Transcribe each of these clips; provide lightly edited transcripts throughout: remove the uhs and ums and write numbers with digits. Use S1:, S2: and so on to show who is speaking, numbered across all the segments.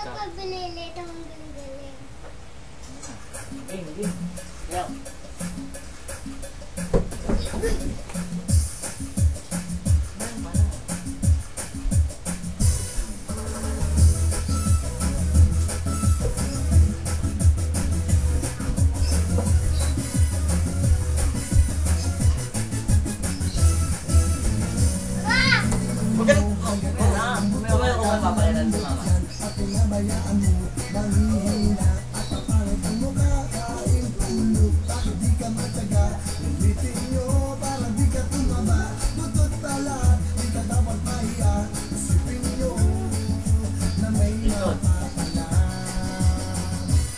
S1: Pag binilita mong galing-galing.
S2: Hindi. Yeah.
S3: Pinabayaan mo, manghihina at papalit mo kakain tulog. Bakit di ka matyaga? Ulitin nyo para di ka tumaba. Butot talat, di ka dapat mahiya. Isipin nyo na may mapapala.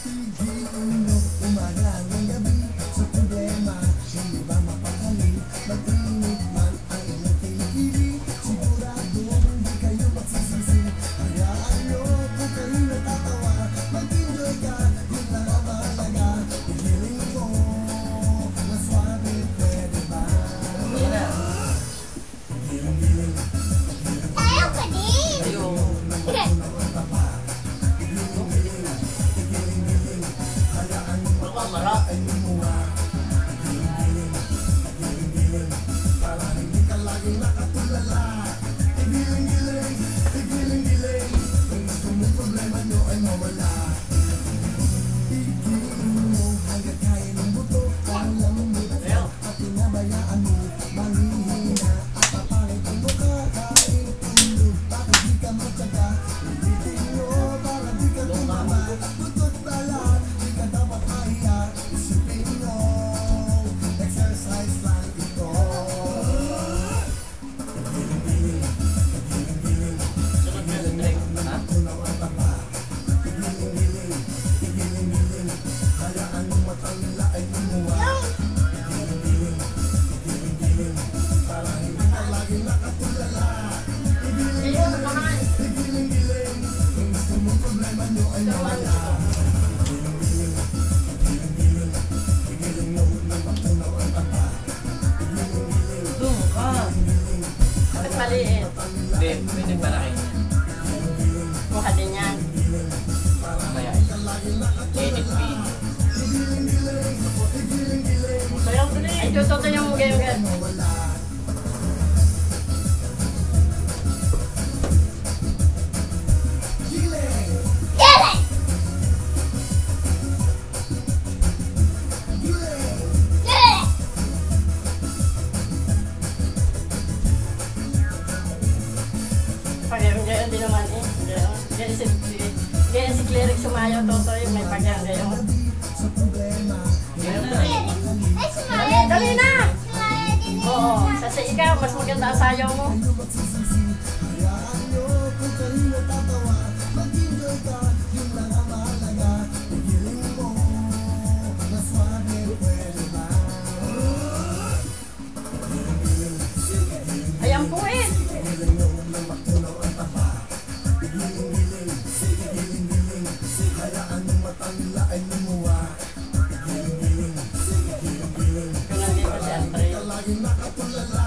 S3: Tigilin nyo umaga hanggang gabi sa problema. Hindi ba mapakali? Mag-init man ang inyong kilikili. Sigurado hindi kayo magsisisi. Hayaan nyo kung kayo natatawa. Mag-enjoy ka, yun lang ang mahalaga. Ihiling mo na swabe, pwede ba? Giling-giling.
S1: Ayaw ka din!
S2: Ayaw.
S3: Giling-giling. Hayaan nyo matalain mo ha. Giling-giling. Para hindi ka laging nakatulala. Giling-giling. Giling-giling. Kung gusto mong problema nyo ay mawala. Igiling mo hanggang kaya ng buto. Ang lambot at pinabayaan mo. Manghihina at papangit ang mukha. Kain tulog, bakit di ka matyaga? Ulitin nyo para di ka tumama. Butot talat, di ka dapat mahiya. Isipin nyo, exercise lang ito. Giling-giling. Giling-giling.
S2: Sunod na sa trek. Ha?
S3: Tunaw ang tapa. Giling-giling. Giling-giling. Hayaan mo matangla ay lumuwa. Giling-giling. Giling-giling. Para hindi ka laging nakatulala. Giling-giling. Giling-giling. Kung gusto mong problema nyo ay mawala. Giling-giling. Giling-giling. Giling nyo nang matunaw ang tapa. Giling-giling.
S2: Doon ka.
S3: Giling-giling.
S4: Ba't maliit?
S2: Hindi, pwede parahin yan.
S4: Mukha din yan.
S2: Kaya, edit me.
S4: Sayaw ko din. Ay, tuto yung mugay-mugay.
S1: Galing! Galing!
S4: Pagayong-gayon din naman eh. Gaya si Cleric sumayaw, toto yung may pagayong-gayon.
S1: Ay, sumaya din.
S4: Dali na!
S1: Sumaya din.
S4: Oo, kasi ikaw, mas maganda ang sayaw mo.
S3: Hayaan nyo kung kayo natatawa. Mag-enjoy ka, yun lang ang mahalaga. Igiling mo na swabe, pwede ba?
S4: Ayan po eh.
S3: Igiling nyo na matunaw ang tapa. Igiling-giling, igiling-giling. Hayaan nyo matangla ay lumuwa. Igiling-giling, igiling-giling.
S4: Kung nandito si Andre.
S3: Laging nakatulala.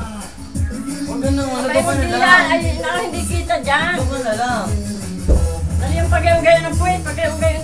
S2: Huwag ganun, ano
S4: Ay,
S2: ka pa na
S4: hindi
S2: lang?
S4: yan. Ay, hindi kita dyan.
S2: Ano ka na lang?
S4: Dali yung pagayong-gayon ng puwit. Pagayong-gayon